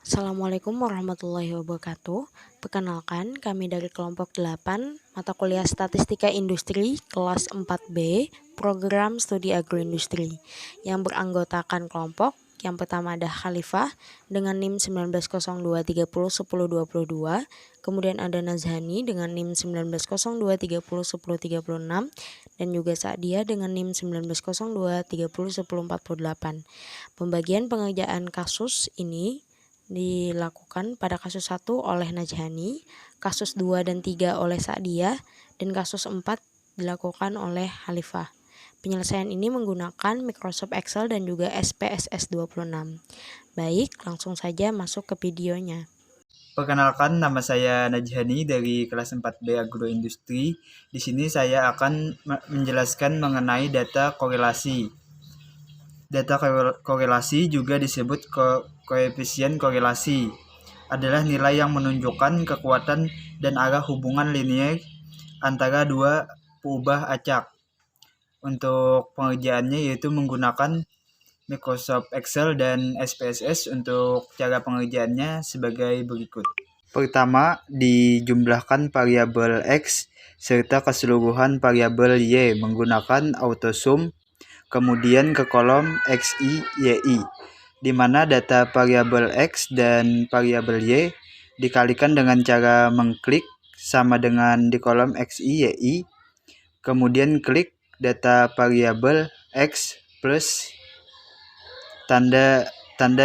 Assalamualaikum warahmatullahi wabarakatuh. Perkenalkan, kami dari kelompok 8, mata kuliah Statistika Industri, kelas 4B, program studi agroindustri, yang beranggotakan kelompok. Yang pertama ada Khalifah dengan NIM 1902301022, kemudian ada Nazhani dengan NIM 1902301036, dan juga Sa'dia dengan NIM 1902301048. Pembagian pengerjaan kasus ini dilakukan pada kasus 1 oleh Najhani, kasus 2 dan 3 oleh Sa'dia, dan kasus 4 dilakukan oleh Khalifah. Penyelesaian ini menggunakan Microsoft Excel dan juga SPSS 26. Baik, langsung saja masuk ke videonya. Perkenalkan, nama saya Najhani dari kelas 4B Agroindustri. Di sini saya akan menjelaskan mengenai data korelasi. Data korelasi juga disebut koefisien korelasi. Adalah nilai yang menunjukkan kekuatan dan arah hubungan linier antara dua peubah acak. Untuk pengerjaannya yaitu menggunakan Microsoft Excel dan SPSS. Untuk cara pengerjaannya sebagai berikut. Pertama, dijumlahkan variabel X serta keseluruhan variabel Y menggunakan autosum, kemudian ke kolom XI, YI, di mana data variabel X dan variabel Y dikalikan dengan cara mengklik sama dengan di kolom XI, YI, kemudian klik data variabel X plus tanda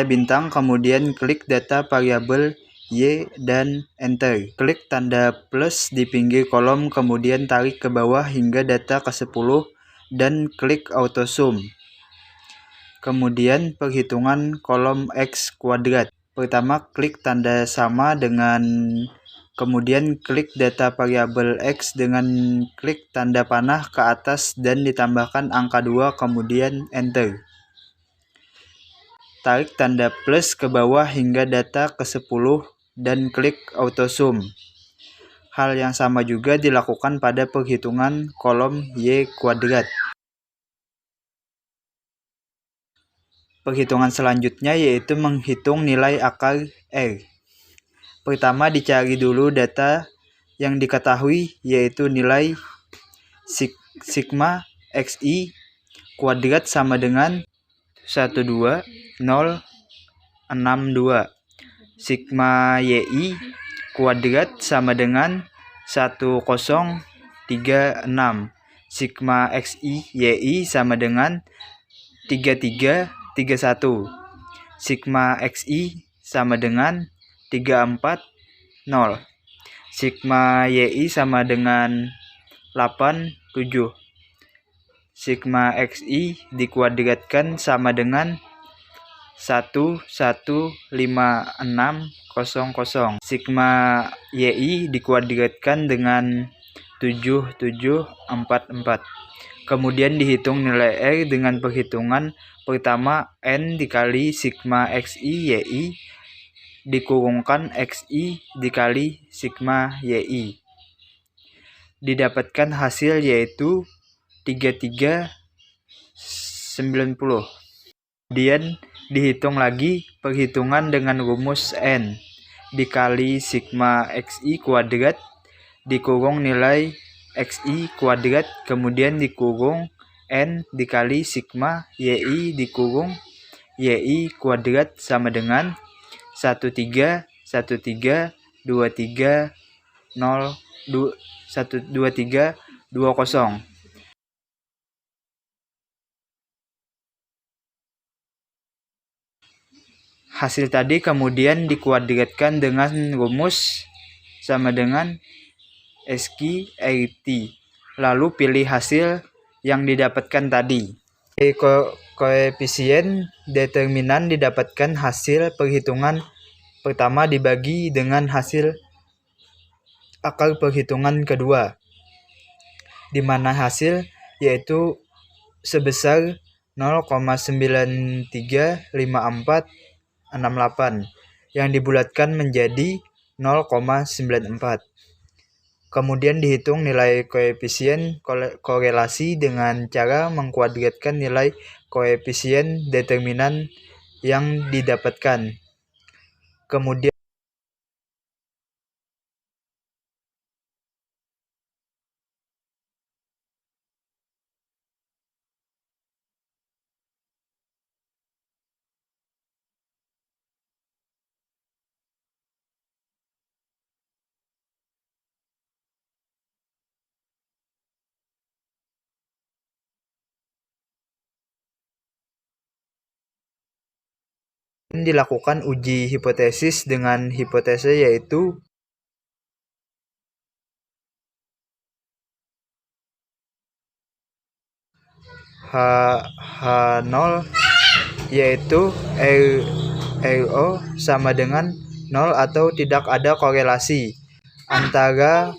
bintang, kemudian klik data variabel Y dan enter. Klik tanda plus di pinggir kolom, kemudian tarik ke bawah hingga data ke-10 dan klik autosum. Kemudian perhitungan kolom X kuadrat. Pertama, klik tanda sama dengan kemudian klik data variabel X dengan klik tanda panah ke atas dan ditambahkan angka 2, kemudian enter. Tarik tanda plus ke bawah hingga data ke-10 dan klik autosum. Hal yang sama juga dilakukan pada perhitungan kolom Y kuadrat. Perhitungan selanjutnya yaitu menghitung nilai akar R. Pertama, dicari dulu data yang diketahui yaitu nilai sigma XI kuadrat sama dengan 12062. Sigma YI kuadrat sama dengan 1036. Sigma XI YI sama dengan 3331. Sigma XI sama dengan 340. Sigma YI sama dengan 87. Sigma XI dikuadratkan sama dengan 11560. Sigma YI dikuadratkan dengan 7744. Kemudian dihitung nilai R dengan perhitungan pertama N dikali sigma XI YI dikurungkan XI dikali sigma YI. Didapatkan hasil yaitu 3390. Kemudian dihitung lagi perhitungan dengan rumus N dikali sigma XI kuadrat dikurung nilai XI kuadrat, kemudian dikurung N dikali sigma YI dikurung YI kuadrat sama dengan 132320. Hasil tadi kemudian dikuadratkan dengan rumus sama dengan SQ-RT. Lalu pilih hasil yang didapatkan tadi. Koefisien determinan didapatkan hasil perhitungan pertama dibagi dengan hasil akar perhitungan kedua, di mana hasil yaitu sebesar 0,935468 yang dibulatkan menjadi 0,94. Kemudian dihitung nilai koefisien korelasi dengan cara mengkuadratkan nilai koefisien determinan yang didapatkan. Kemudian dilakukan uji hipotesis dengan hipotesa yaitu H0 yaitu RO sama dengan 0 atau tidak ada korelasi antara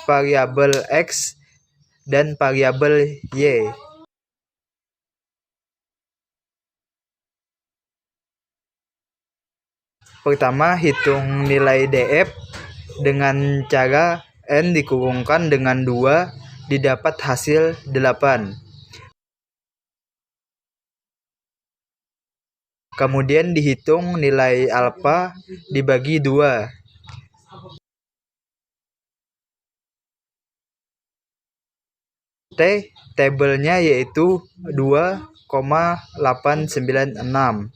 variabel X dan variabel Y. Pertama, hitung nilai DF dengan cara N dikurungkan dengan 2 didapat hasil 8. Kemudian dihitung nilai alfa dibagi 2. T tabelnya yaitu 2,896.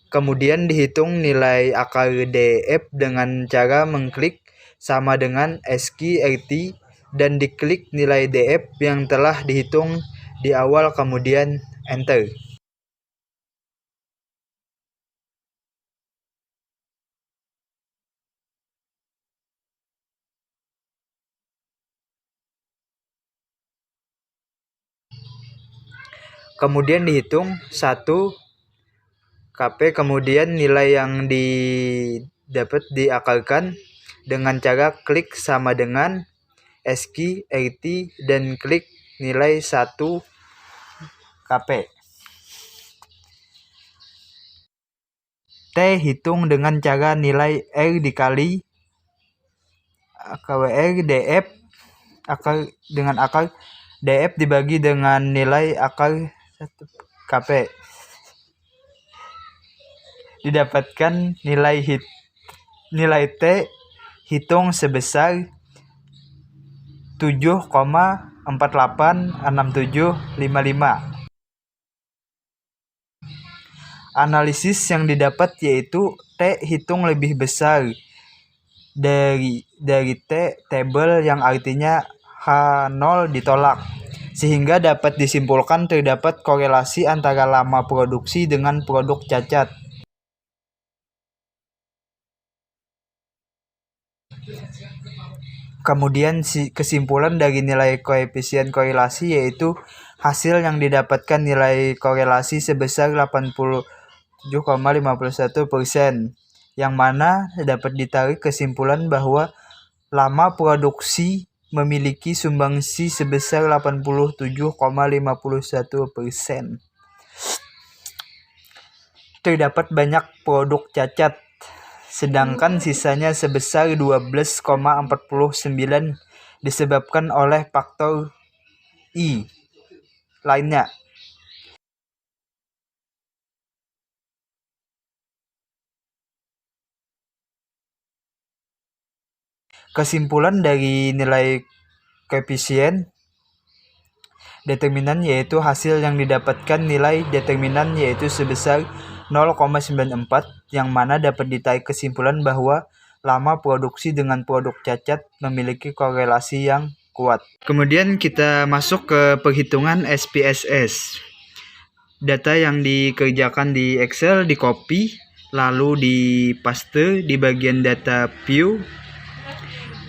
Kemudian dihitung nilai akar DF dengan cara mengklik sama dengan SQRT dan diklik nilai DF yang telah dihitung di awal kemudian enter. Kemudian dihitung 1 KP, kemudian nilai yang didapat diakarkan dengan cara klik sama dengan SQRT dan klik nilai 1 KP. T hitung dengan cara nilai R dikali AKWR DF dengan akar DF dibagi dengan nilai akar 1 KP. Didapatkan nilai T hitung sebesar 7,486755. Analisis yang didapat yaitu T hitung lebih besar dari T tabel yang artinya H0 ditolak, sehingga dapat disimpulkan terdapat korelasi antara lama produksi dengan produk cacat. Kemudian kesimpulan dari nilai koefisien korelasi yaitu hasil yang didapatkan nilai korelasi sebesar 87,51%, yang mana dapat ditarik kesimpulan bahwa lama produksi memiliki sumbangsi sebesar 87,51%. Terdapat banyak produk cacat, sedangkan sisanya sebesar 12,49 disebabkan oleh faktor I lainnya. Kesimpulan dari nilai koefisien determinan yaitu hasil yang didapatkan nilai determinan yaitu sebesar 0,94, yang mana dapat ditarik kesimpulan bahwa lama produksi dengan produk cacat memiliki korelasi yang kuat. Kemudian kita masuk ke perhitungan SPSS. Data yang dikerjakan di Excel di copy lalu dipaste di bagian data view,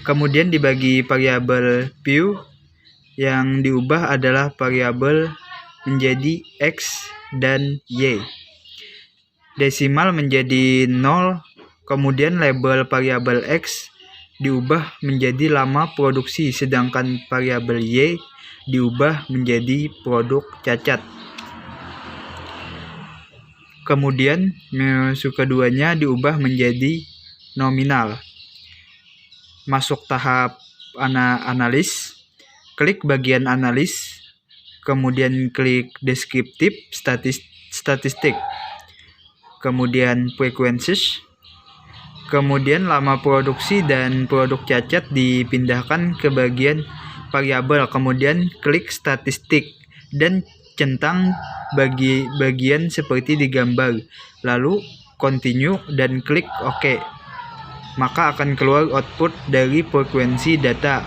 kemudian dibagi variabel view, yang diubah adalah variabel menjadi X dan Y. Desimal menjadi 0, kemudian label variabel X diubah menjadi lama produksi, sedangkan variabel Y diubah menjadi produk cacat. Kemudian masuk keduanya diubah menjadi nominal. Masuk tahap analis, klik bagian analis, kemudian klik deskriptif statistik, kemudian frequencies, kemudian lama produksi dan produk cacat dipindahkan ke bagian variabel, kemudian klik statistik dan centang bagian seperti di gambar, lalu continue dan klik OK. Maka akan keluar output dari frekuensi data.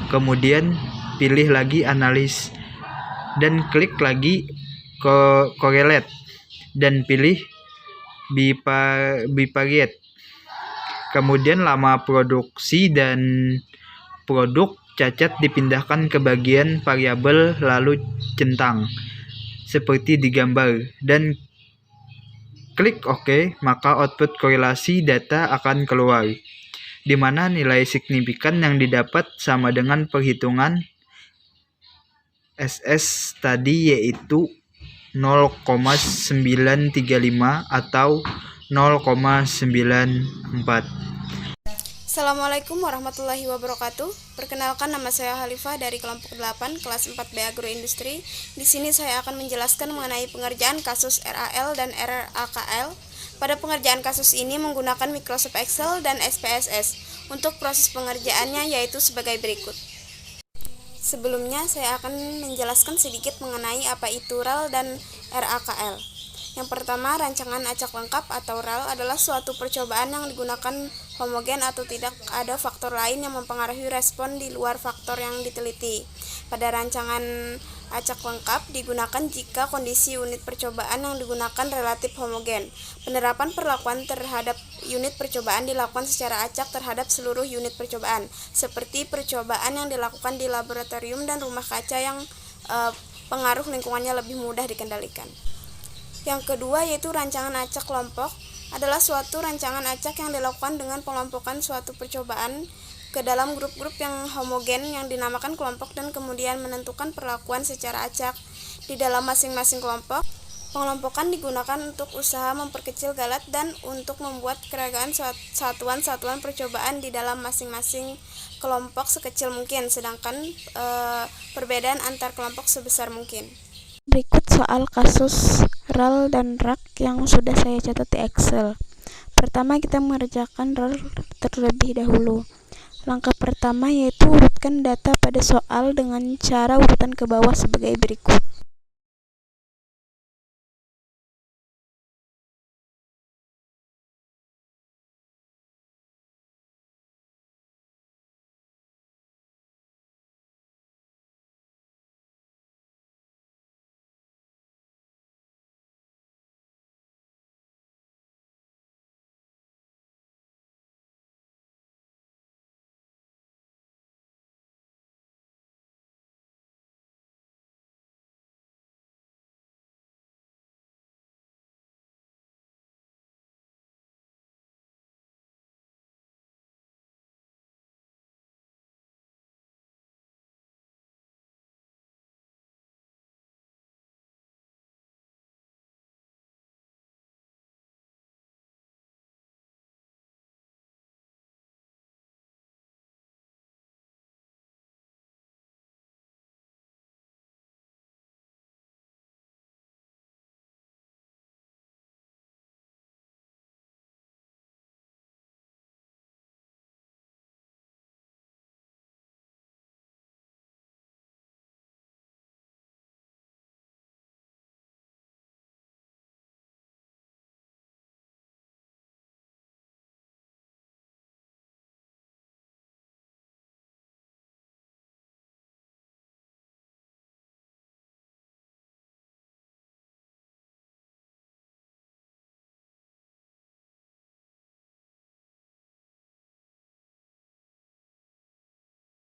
Kemudian pilih lagi analis dan klik lagi ke correlate dan pilih bivariate. Kemudian lama produksi dan produk cacat dipindahkan ke bagian variabel lalu centang seperti di gambar dan klik OK, maka output korelasi data akan keluar, di mana nilai signifikan yang didapat sama dengan perhitungan SS tadi, yaitu 0,935 atau 0,94. Assalamualaikum warahmatullahi wabarakatuh. Perkenalkan, nama saya Halifah dari kelompok 8 kelas 4B Agroindustri. Di sini saya akan menjelaskan mengenai pengerjaan kasus RAL dan RAKL. Pada pengerjaan kasus ini menggunakan Microsoft Excel dan SPSS. Untuk proses pengerjaannya yaitu sebagai berikut. Sebelumnya saya akan menjelaskan sedikit mengenai apa itu RAL dan RAKL. Yang pertama, rancangan acak lengkap atau RAL adalah suatu percobaan yang digunakan homogen atau tidak ada faktor lain yang mempengaruhi respon di luar faktor yang diteliti. Pada rancangan acak lengkap digunakan jika kondisi unit percobaan yang digunakan relatif homogen. Penerapan perlakuan terhadap unit percobaan dilakukan secara acak terhadap seluruh unit percobaan, seperti percobaan yang dilakukan di laboratorium dan rumah kaca yang pengaruh lingkungannya lebih mudah dikendalikan. Yang kedua yaitu rancangan acak kelompok adalah suatu rancangan acak yang dilakukan dengan pengelompokan suatu percobaan ke dalam grup-grup yang homogen yang dinamakan kelompok dan kemudian menentukan perlakuan secara acak di dalam masing-masing kelompok. Pengelompokan digunakan untuk usaha memperkecil galat dan untuk membuat keragaman satuan-satuan percobaan di dalam masing-masing kelompok sekecil mungkin, sedangkan perbedaan antar kelompok sebesar mungkin. Berikut soal kasus RAL dan RAK yang sudah saya catat di Excel. Pertama, kita mengerjakan RAL terlebih dahulu. Langkah pertama yaitu urutkan data pada soal dengan cara urutan ke bawah sebagai berikut.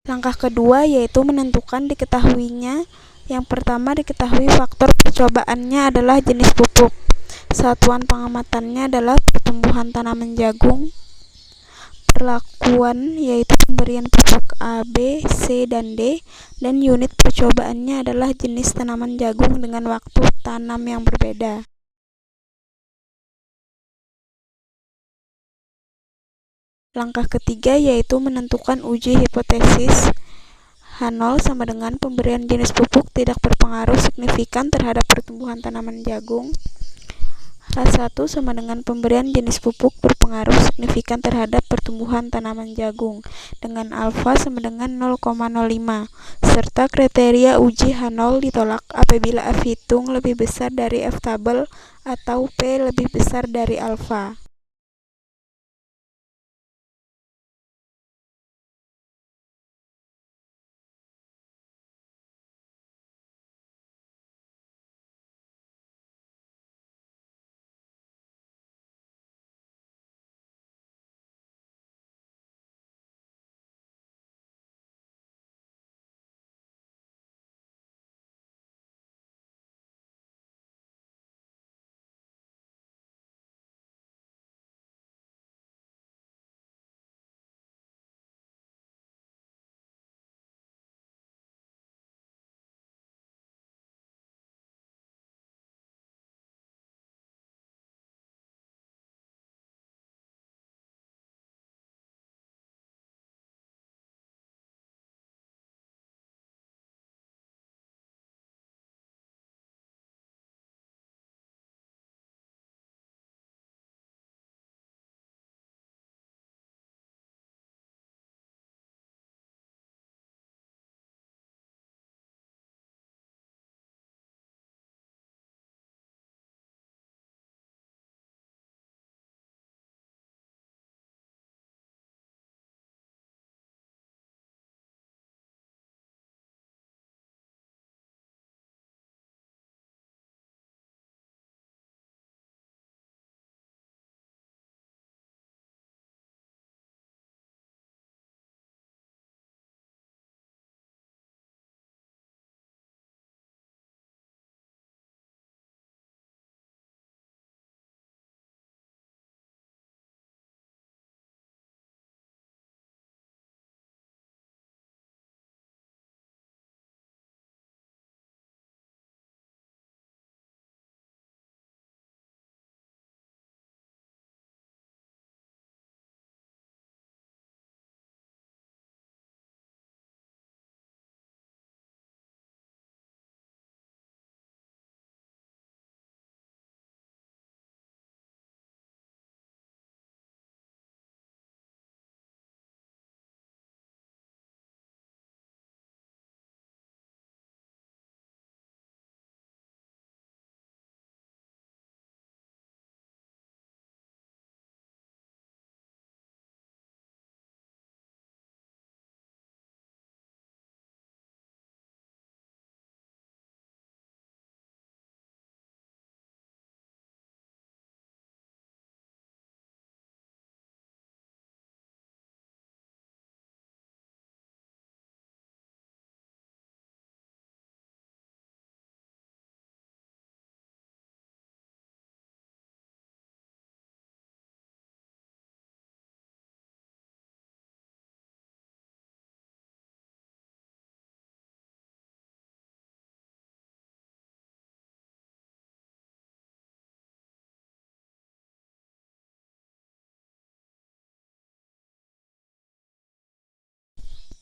Langkah kedua yaitu menentukan diketahuinya. Yang pertama, diketahui faktor percobaannya adalah jenis pupuk. Satuan pengamatannya adalah pertumbuhan tanaman jagung. Perlakuan yaitu pemberian pupuk A, B, C, dan D. Dan unit percobaannya adalah jenis tanaman jagung dengan waktu tanam yang berbeda. Langkah ketiga yaitu menentukan uji hipotesis. H0 sama dengan pemberian jenis pupuk tidak berpengaruh signifikan terhadap pertumbuhan tanaman jagung. H1 sama dengan pemberian jenis pupuk berpengaruh signifikan terhadap pertumbuhan tanaman jagung dengan alfa sama dengan 0,05 serta kriteria uji H0 ditolak apabila F hitung lebih besar dari F tabel atau P lebih besar dari alfa.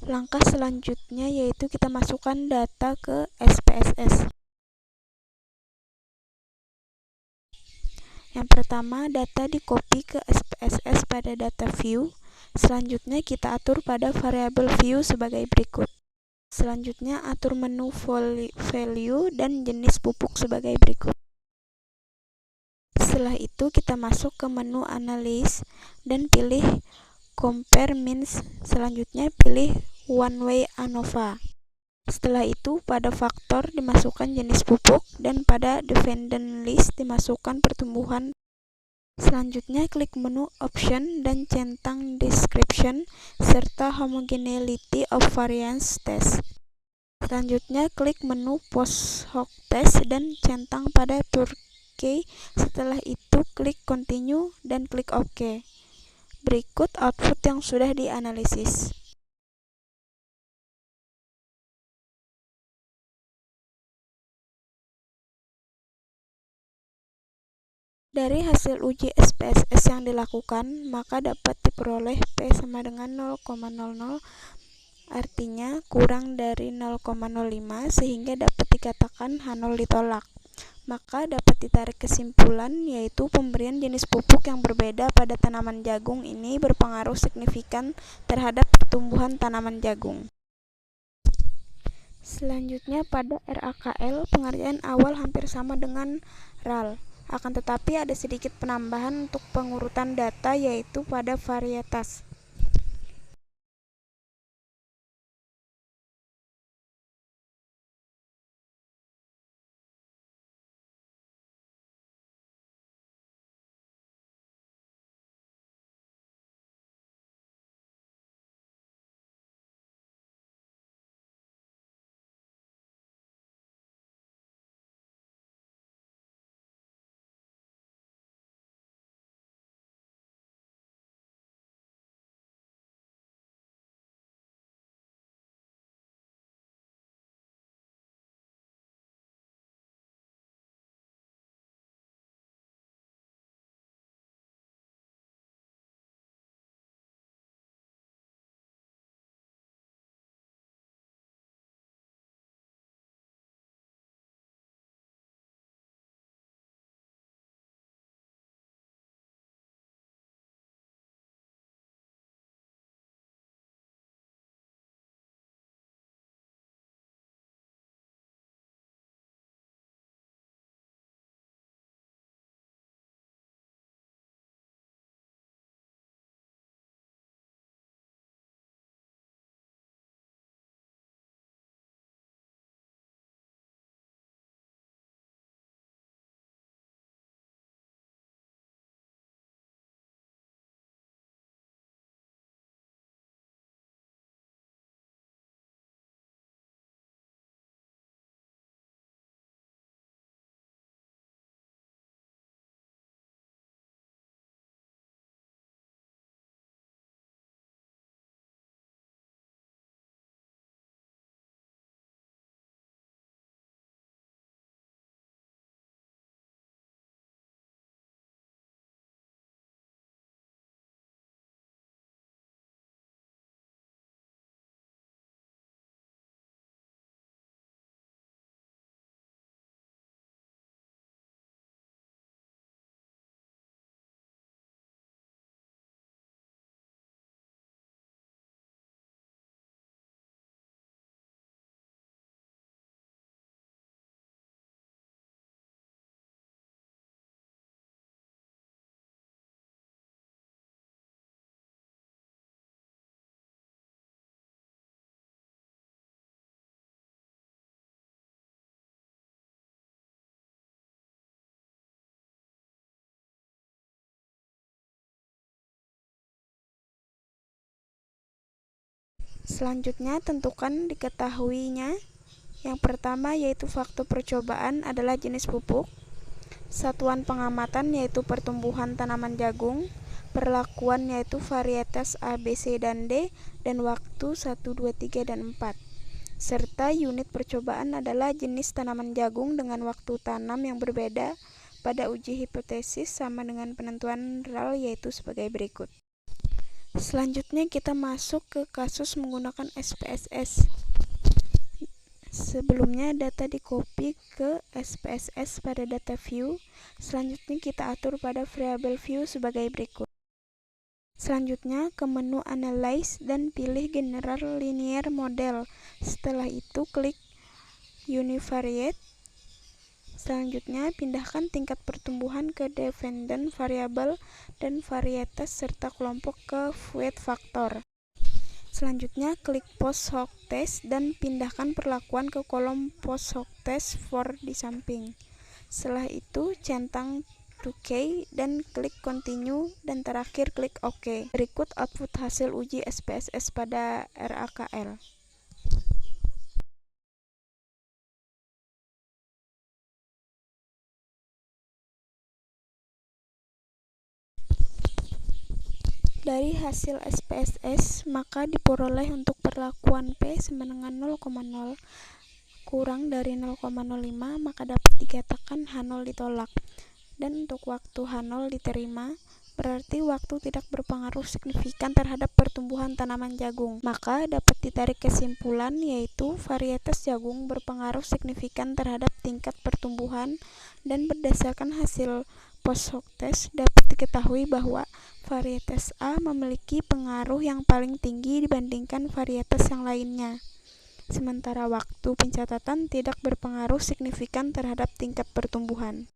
Langkah selanjutnya yaitu kita masukkan data ke SPSS. Yang pertama, data di-copy ke SPSS pada data view. Selanjutnya kita atur pada variabel view sebagai berikut. Selanjutnya atur menu value dan jenis pupuk sebagai berikut. Setelah itu kita masuk ke menu analysis dan pilih compare means. Selanjutnya pilih one way ANOVA. Setelah itu pada faktor dimasukkan jenis pupuk dan pada dependent list dimasukkan pertumbuhan. Selanjutnya klik menu option dan centang description serta homogeneity of variance test. Selanjutnya klik menu post hoc test dan centang pada Turkey. Setelah itu klik continue dan klik OK. Berikut output yang sudah dianalisis. Dari hasil uji SPSS yang dilakukan, maka dapat diperoleh P sama dengan 0,00 artinya kurang dari 0,05 sehingga dapat dikatakan H0 ditolak. Maka dapat ditarik kesimpulan yaitu pemberian jenis pupuk yang berbeda pada tanaman jagung ini berpengaruh signifikan terhadap pertumbuhan tanaman jagung. Selanjutnya pada RAKL, pengerjaan awal hampir sama dengan RAL. Akan tetapi ada sedikit penambahan untuk pengurutan data yaitu pada varietas. Selanjutnya tentukan diketahuinya. Yang pertama yaitu faktor percobaan adalah jenis pupuk, satuan pengamatan yaitu pertumbuhan tanaman jagung, perlakuan yaitu varietas A, B, C, dan D, dan waktu 1, 2, 3, dan 4. Serta unit percobaan adalah jenis tanaman jagung dengan waktu tanam yang berbeda pada uji hipotesis sama dengan penentuan RAL yaitu sebagai berikut. Selanjutnya kita masuk ke kasus menggunakan SPSS. Sebelumnya data di copy ke SPSS pada data view. Selanjutnya kita atur pada variable view sebagai berikut. Selanjutnya ke menu Analyze dan pilih General Linear Model. Setelah itu klik Univariate. Selanjutnya pindahkan tingkat pertumbuhan ke dependent variable dan varietas serta kelompok ke weight factor. Selanjutnya klik Post Hoc Test dan pindahkan perlakuan ke kolom Post Hoc Test for di samping. Setelah itu centang to-K dan klik Continue dan terakhir klik OK. Berikut output hasil uji SPSS pada RAKL. Dari hasil SPSS, maka diperoleh untuk perlakuan P sama dengan 0,0 kurang dari 0,05, maka dapat dikatakan H0 ditolak. Dan untuk waktu H0 diterima, berarti waktu tidak berpengaruh signifikan terhadap pertumbuhan tanaman jagung. Maka dapat ditarik kesimpulan yaitu varietas jagung berpengaruh signifikan terhadap tingkat pertumbuhan, dan berdasarkan hasil post hoc test dapat diketahui bahwa varietas A memiliki pengaruh yang paling tinggi dibandingkan varietas yang lainnya. Sementara waktu pencatatan tidak berpengaruh signifikan terhadap tingkat pertumbuhan.